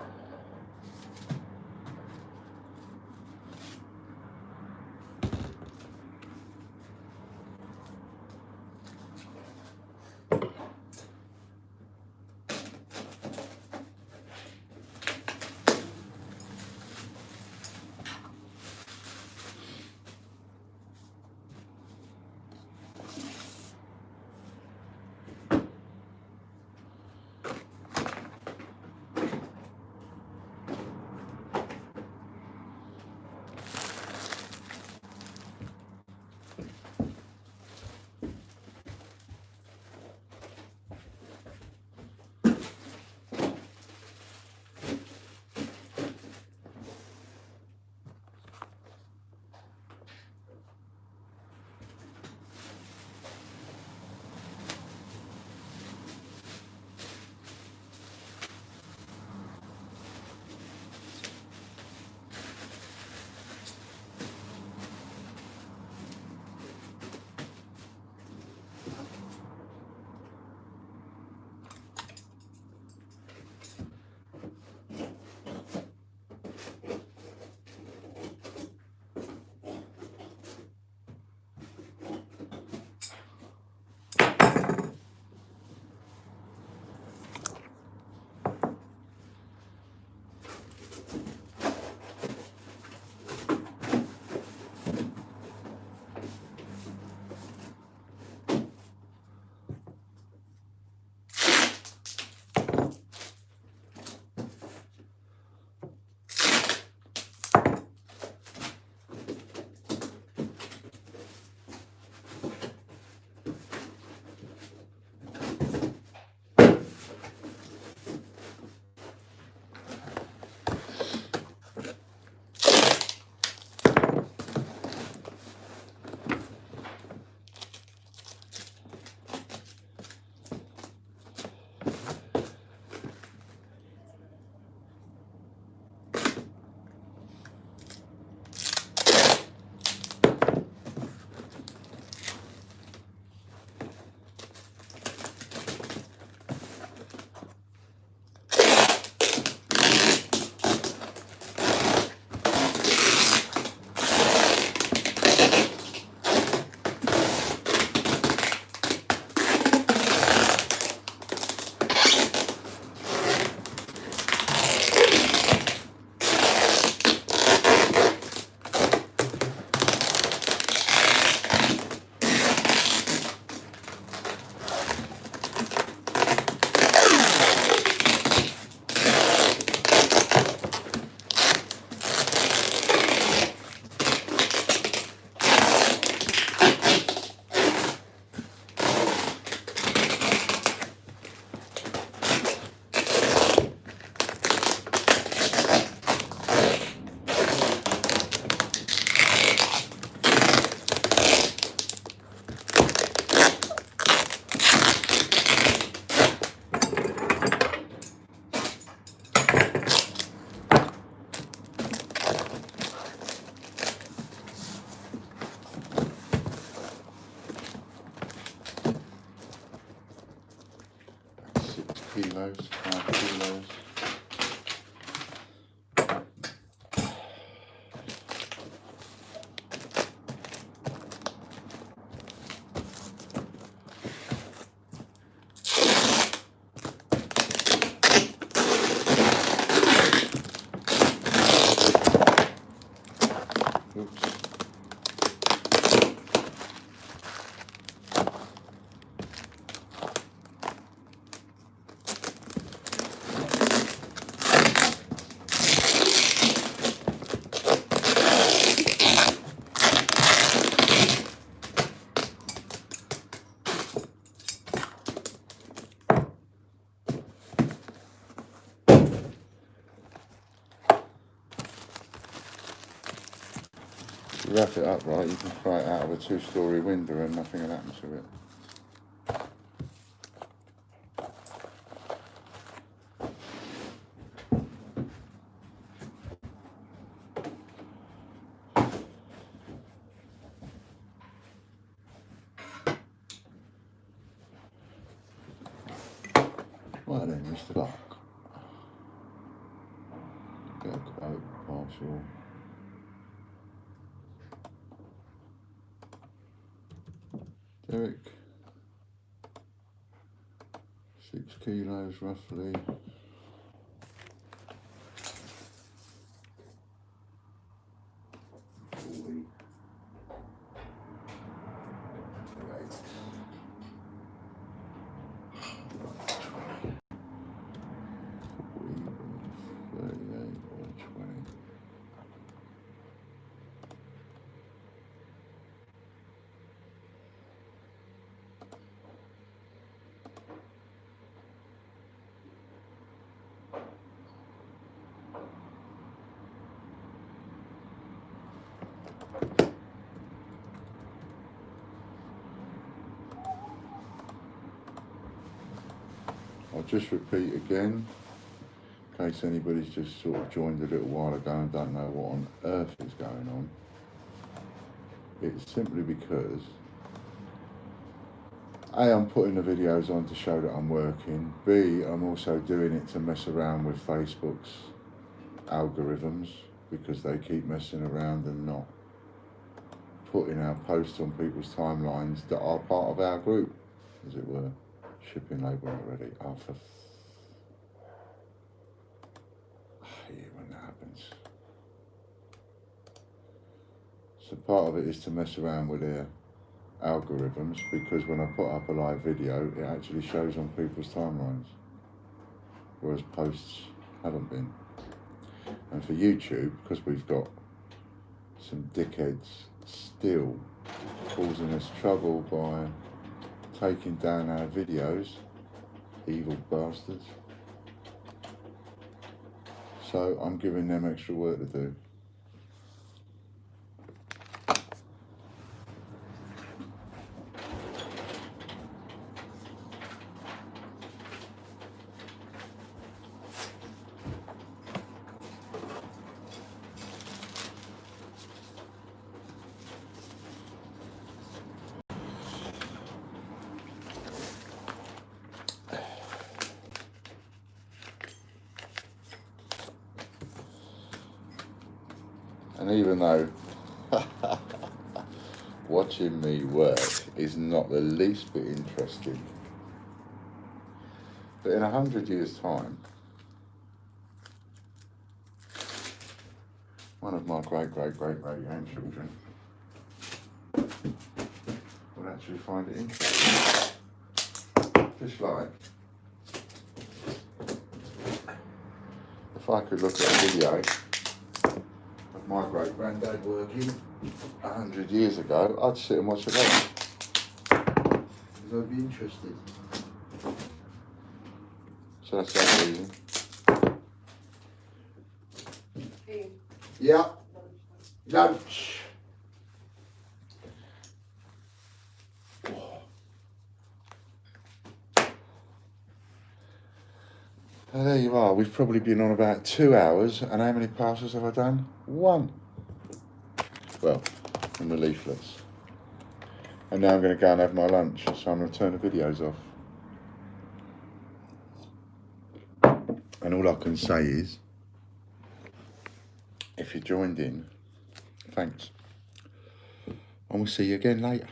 kilos, 5 kilos. Oops. You wrap it up right, you can throw it out of a 2-story window and nothing will happen to it. Right then, Mr. Luck. Get a quote, partial. Derek, 6 kilos roughly. I'll just repeat again, in case anybody's just sort of joined a little while ago and don't know what on earth is going on. It's simply because A, I'm putting the videos on to show that I'm working. B, I'm also doing it to mess around with Facebook's algorithms, because they keep messing around and not putting our posts on people's timelines that are part of our group, as it were. Shipping label already. Oh, I hate when that happens. So part of it is to mess around with their algorithms, because when I put up a live video, it actually shows on people's timelines, whereas posts haven't been. And for YouTube, because we've got some dickheads still causing us trouble by taking down our videos, evil bastards. So I'm giving them extra work to do. And even though watching me work is not the least bit interesting, but in 100 years' time, one of my great-great-great-great-grandchildren will actually find it interesting. Just like if I could look at a video of my great-granddad working 100 years ago, I'd sit and watch it later, because I'd be interested. So that's that reason. Hey. Yeah. Lunch. There you are. We've probably been on about 2 hours, and how many parcels have I done? 1. Well, in the leaflets. And now I'm going to go and have my lunch, so I'm going to turn the videos off. And all I can say is, if you joined in, thanks. And we'll see you again later.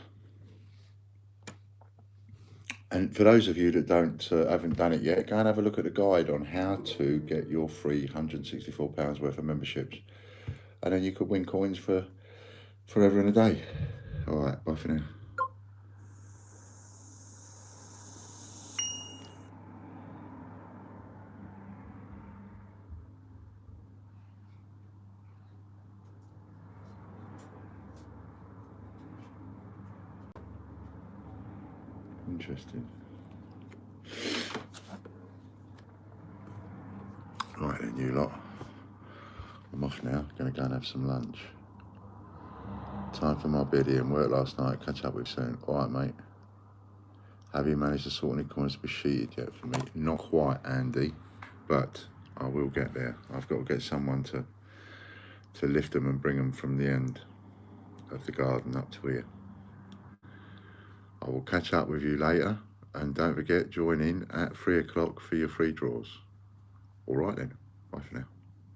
And for those of you that haven't done it yet, go and have a look at the guide on how to get your free £164 worth of memberships. And then you could win coins for forever and a day. All right, bye for now. Interesting. Right then, you lot. I'm off now. Gonna go and have some lunch. Time for my biddy and work last night. Catch up with soon. All right, mate. Have you managed to sort any coins to be sheeted yet for me? Not quite, Andy, but I will get there. I've got to get someone to lift them and bring them from the end of the garden up to here. I will catch up with you later, and don't forget, join in at 3 o'clock for your free draws. All right then, bye for now.